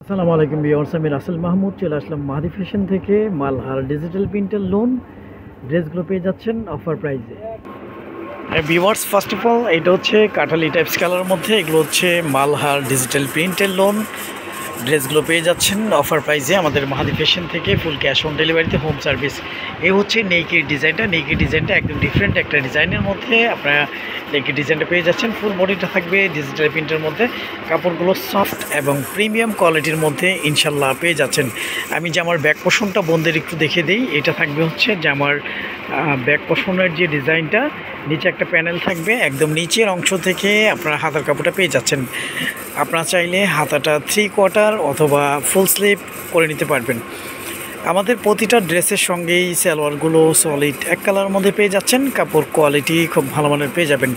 আসসালামু আলাইকুম ভিউয়ার্স, আমি রাসেল মাহমুদ চলে আসলাম মাহাদি ফ্যাশন থেকে। মালহার ডিজিটাল প্রিন্টের লোন ড্রেসগুলো পেয়ে যাচ্ছেন অফার প্রাইসে। ভিউয়ার্স, ফার্স্ট অফ অল এটা হচ্ছে কাঠালি টাইপস কালারের মধ্যে, এগুলো হচ্ছে মালহার ডিজিটাল প্রিন্টের লোন ড্রেসগুলো পেয়ে যাচ্ছেন অফার প্রাইসে আমাদের মাহাদি ফ্যাশন থেকে। ফুল ক্যাশ অন ডেলিভারিতে, হোম সার্ভিস। এই হচ্ছে নেকের ডিজাইনটা একদম ডিফারেন্ট একটা ডিজাইনের মধ্যে আপনারা নেকের ডিজাইনটা পেয়ে যাচ্ছেন। ফুল বডিটা থাকবে ডিজিটাল প্রিন্টের মধ্যে, কাপড়গুলো সফট এবং প্রিমিয়াম কোয়ালিটির মধ্যে ইনশাল্লাহ পেয়ে যাচ্ছেন। আমি জামার ব্যাক পোর্শনটা বন্ধের একটু দেখে দিই। এটা থাকবে হচ্ছে জামার ব্যাক পোর্শনের যে ডিজাইনটা, নিচে একটা প্যানেল থাকবে, একদম নিচের অংশ থেকে আপনারা হাতার কাপড়টা পেয়ে যাচ্ছেন। আপনারা চাইলে হাতাটা 3/4 অথবা ফুল স্লিভ করে নিতে পারবেন। আমাদের প্রতিটা ড্রেসের সঙ্গেই সালোয়ারগুলো সলিড এক কালার মধ্যে পেয়ে যাচ্ছেন। কাপড় কোয়ালিটি খুব ভালো মানের পেয়ে যাবেন।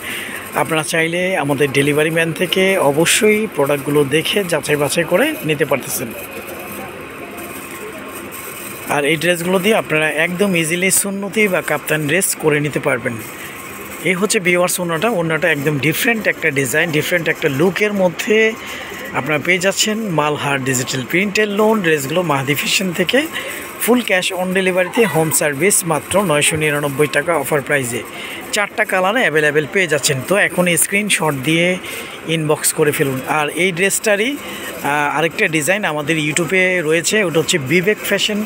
আপনারা চাইলে আমাদের ডেলিভারি ম্যান থেকে অবশ্যই প্রোডাক্টগুলো দেখে যাচাই বাছাই করে নিতে পারতেছেন। আর এই ড্রেসগুলো দিয়ে আপনারা একদম ইজিলি সুন্নতি বা কাপ্তান ড্রেস করে নিতে পারবেন। এই হচ্ছে ভিউয়ার্স ওড়নাটা একদম ডিফারেন্ট একটা ডিজাইন, ডিফারেন্ট একটা লুকের মধ্যে আপনারা পেয়ে যাচ্ছেন মালহার ডিজিটাল প্রিন্টের লোন ড্রেসগুলো মাহাদি ফ্যাশন থেকে। ফুল ক্যাশ অন ডেলিভারিতে, হোম সার্ভিস মাত্র 999 টাকা অফার প্রাইসে। 4টা কালারে অ্যাভেলেবেল পেয়ে যাচ্ছেন। তো এখন স্ক্রিনশট দিয়ে ইনবক্স করে ফেলুন। আর এই ড্রেসটারই আরেকটা ডিজাইন আমাদের ইউটিউবে রয়েছে, ওটা হচ্ছে বিবেক ফ্যাশন,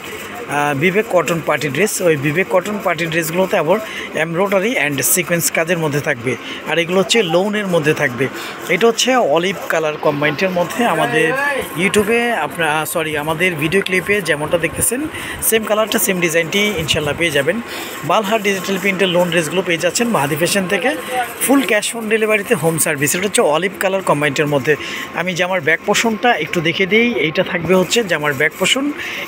বিবেক কটন পার্টি ড্রেস। ওই বিবেক কটন পার্টি ড্রেসগুলোতে আবার এমব্রয়ডারি অ্যান্ড সিকোয়েন্স কাজের মধ্যে থাকবে, আর এগুলো হচ্ছে লোনের মধ্যে থাকবে। এটা হচ্ছে অলিভ কালার কম্বাইন্ডের মধ্যে আমাদের ইউটিউবে আমাদের ভিডিও ক্লিপে যেমনটা দেখতেছেন সেম কালারটা, সেম ডিজাইনটি ইনশাল্লাহ পেয়ে যাবেন। মালহার ডিজিটাল প্রিন্টের লোন ড্রেসগুলো পেয়ে যাচ্ছেন মাহাদি ফ্যাশন থেকে। ফুল ক্যাশ অন ডেলিভারিতে, হোম সার্ভিস। এটা হচ্ছে অলিভ কালার কম্বাইন্ডের মধ্যে। আমি জামার ব্যাক পোর্শনটা একটু দেখে দিই। এইটা থাকবে হচ্ছে জামার ব্যাক পোর্শন,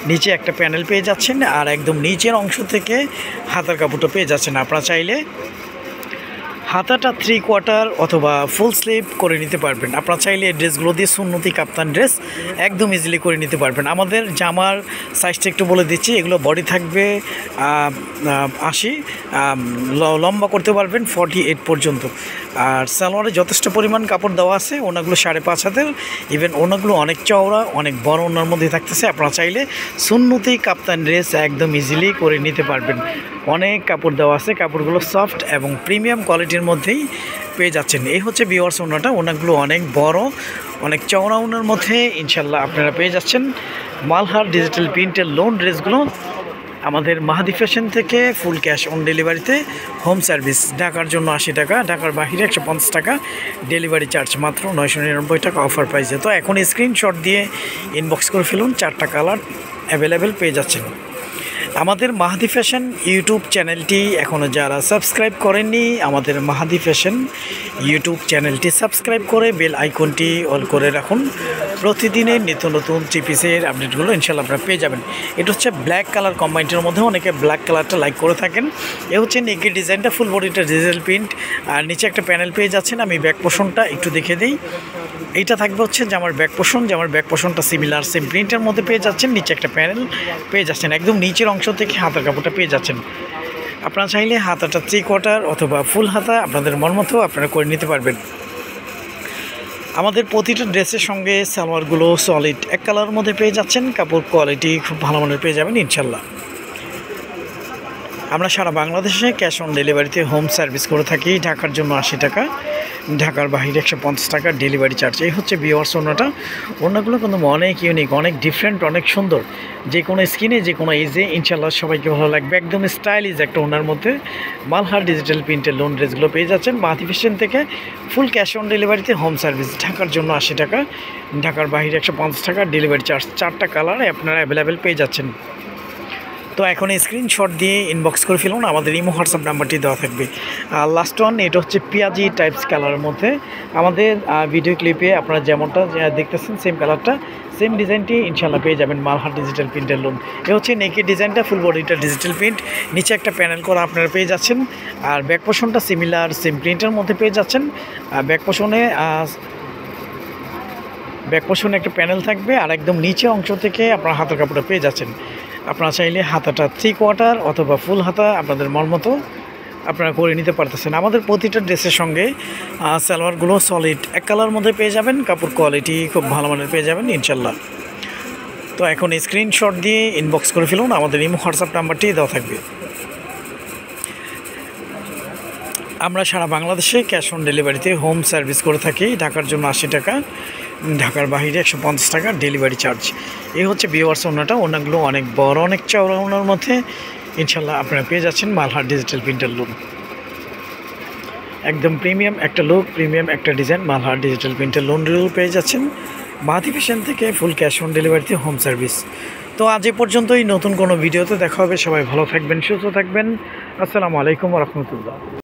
নিচে একটা প্যানেল পেয়ে যাচ্ছেন, আর একদম নিচের অংশ থেকে হাতার কাপড়টা পেয়ে যাচ্ছেন। আপনারা চাইলে হাতাটা 3/4 অথবা ফুল স্লিভ করে নিতে পারবেন। আপনারা চাইলে এই ড্রেসগুলো দিয়ে সুন্নতি কাপ্তান ড্রেস একদম ইজিলি করে নিতে পারবেন। আমাদের জামার সাইজটা একটু বলে দিচ্ছি। এগুলো বডি থাকবে 80, লম্বা করতে পারবেন 48 পর্যন্ত। আর সালোয়ারে যথেষ্ট পরিমাণ কাপড় দেওয়া আছে। ওনাগুলো 5.5 হাতের, ইভেন ওনাগুলো অনেক চওড়া, অনেক বড় ওনার মধ্যে থাকতেছে। আপনারা চাইলে সুন্নতি কাপ্তান ড্রেস একদম ইজিলি করে নিতে পারবেন। অনেক কাপড় দেওয়া আছে, কাপড়গুলো সফট এবং প্রিমিয়াম কোয়ালিটির মধ্যেই পেয়ে যাচ্ছেন। এই হচ্ছে ভিউয়ার্স ওনাগুলো অনেক বড়, অনেক চওড়া ওনার মধ্যে ইনশাল্লাহ আপনারা পেয়ে যাচ্ছেন মালহার ডিজিটাল প্রিন্টের লোন ড্রেসগুলো আমাদের মাহাদি ফ্যাশন থেকে। ফুল ক্যাশ অন ডেলিভারিতে, হোম সার্ভিস। ঢাকার জন্য 80 টাকা, ঢাকার বাহিরে 150 টাকা ডেলিভারি চার্জ, মাত্র 999 টাকা অফার প্রাইসে। তো এখন স্ক্রিনশট দিয়ে ইনবক্স করে ফেলুন। 4টা কালার অ্যাভেলেবেল পেয়ে যাচ্ছেন। আমাদের মাহাদি ফ্যাশন ইউটিউব চ্যানেলটি এখনও যারা সাবস্ক্রাইব করেননি, আমাদের মাহাদি ফ্যাশন ইউটিউব চ্যানেলটি সাবস্ক্রাইব করে বেল আইকনটি অল করে রাখুন। প্রতিদিনের নিত্য নতুন চিপিসের আপডেটগুলো ইনশাল্লাহ আপনারা পেয়ে যাবেন। এটা হচ্ছে ব্ল্যাক কালার কম্বাইন্ডের মধ্যে, অনেকে ব্ল্যাক কালারটা লাইক করে থাকেন। এ হচ্ছে নেকের ডিজাইনটা, ফুল বডিটা ডিজিটাল প্রিন্ট, আর নিচে একটা প্যানেল পেয়ে যাচ্ছেন। আমি ব্যাক পোর্শনটা একটু দেখে দিই। এইটা থাকবে হচ্ছে জামার ব্যাক পোর্শন, জামার ব্যাক পোর্শনটা সিমিলার সেম প্রিন্টের মধ্যে পেয়ে যাচ্ছেন। নিচে একটা প্যানেল পেয়ে যাচ্ছেন, একদম নিচের অংশ থেকে হাতার কাপড়টা পেয়ে যাচ্ছেন। আপনারা চাইলে হাতাটা 3/4 অথবা ফুল হাতা আপনাদের মন মতো আপনারা করে নিতে পারবেন। আমাদের প্রতিটা ড্রেসের সঙ্গে সালোয়ারগুলো সলিড এক কালারের মধ্যে পেয়ে যাচ্ছেন। কাপড় কোয়ালিটি খুব ভালো মানের পেয়ে যাবেন ইনশাল্লাহ। আমরা সারা বাংলাদেশে ক্যাশ অন ডেলিভারিতে হোম সার্ভিস করে থাকি। ঢাকার জন্য 80 টাকা, ঢাকার বাইরে 150 টাকা ডেলিভারি চার্জ। এই হচ্ছে ভিউয়ার্স ওড়নাগুলো কিন্তু অনেক ইউনিক, অনেক ডিফারেন্ট, অনেক সুন্দর। যে কোনো স্কিনে, যে কোনো এজে ইনশাল্লাহ সবাইকে ভালো লাগবে। একদম স্টাইলিশ একটা ওড়নার মধ্যে মালহার ডিজিটাল প্রিন্টের লোন ড্রেসগুলো পেয়ে যাচ্ছেন মাহাদি ফ্যাশন থেকে। ফুল ক্যাশ অন ডেলিভারিতে, হোম সার্ভিস। ঢাকার জন্য 80 টাকা, ঢাকার বাইরে 150 টাকা ডেলিভারি চার্জ। 4টা কালারে আপনারা অ্যাভেলেবেল পেয়ে যাচ্ছেন। তো এখন স্ক্রিনশট দিয়ে ইনবক্স করে ফেলুন। আমাদের ইমো হোয়াটসঅ্যাপ নাম্বারটি দেওয়া থাকবে। লাস্ট ওয়ান, এটা হচ্ছে পেঁয়াজি টাইপস কালারের মধ্যে। আমাদের ভিডিও ক্লিপে আপনারা যেমনটা দেখতেছেন সেম কালারটা, সেম ডিজাইনটি ইনশাল্লাহ পেয়ে যাবেন মালহার ডিজিটাল প্রিন্টের লোন। এ হচ্ছে নেকের ডিজাইনটা, ফুল বডিটা ডিজিটাল প্রিন্ট, নিচে একটা প্যানেল করা আপনারা পেয়ে যাচ্ছেন। আর ব্যাক পোর্শনটা সিমিলার সেম প্রিন্টের মধ্যে পেয়ে যাচ্ছেন। ব্যাক পোর্শনে একটা প্যানেল থাকবে, আর একদম নিচে অংশ থেকে আপনার হাতের কাপড়টা পেয়ে যাচ্ছেন। আপনারা চাইলে হাতাটা 3/4 অথবা ফুল হাতা আপনাদের মন মতো আপনারা করে নিতে পারতেছেন। আমাদের প্রতিটা ড্রেসের সঙ্গে সালোয়ারগুলো সলিড এক কালার মধ্যে পেয়ে যাবেন। কাপড় কোয়ালিটি খুব ভালো মানের পেয়ে যাবেন ইনশাল্লাহ। তো এখন স্ক্রিনশট দিয়ে ইনবক্স করে ফেলুন, আমাদের ইমো হোয়াটসঅ্যাপ নাম্বারটি দেওয়া থাকবে। আমরা সারা বাংলাদেশে ক্যাশ অন ডেলিভারিতে হোম সার্ভিস করে থাকি। ঢাকার জন্য 80 টাকা, ঢাকার বাইরে 150 টাকা ডেলিভারি চার্জ। এই হচ্ছে ভিউয়ার্স ওড়নাটা। ওড়নাগুলো অনেক বড়, অনেক চওড়া ওড়নার মধ্যে ইনশাল্লাহ আপনারা পেয়ে যাচ্ছেন মালহার ডিজিটাল প্রিন্টার লুক। একদম প্রিমিয়াম একটা লুক, প্রিমিয়াম একটা design, Malhar digital printer loan পেয়ে যাচ্ছেন মাহাদি ফ্যাশন থেকে ফুল ক্যাশ অন ডেলিভারিতে হোম সার্ভিস। তো আজ এ পর্যন্তই, নতুন কোনো ভিডিওতে দেখা হবে। সবাই ভালো থাকবেন, সুস্থ থাকবেন। আসসালামু আলাইকুম ওয়া রাহমাতুল্লাহ।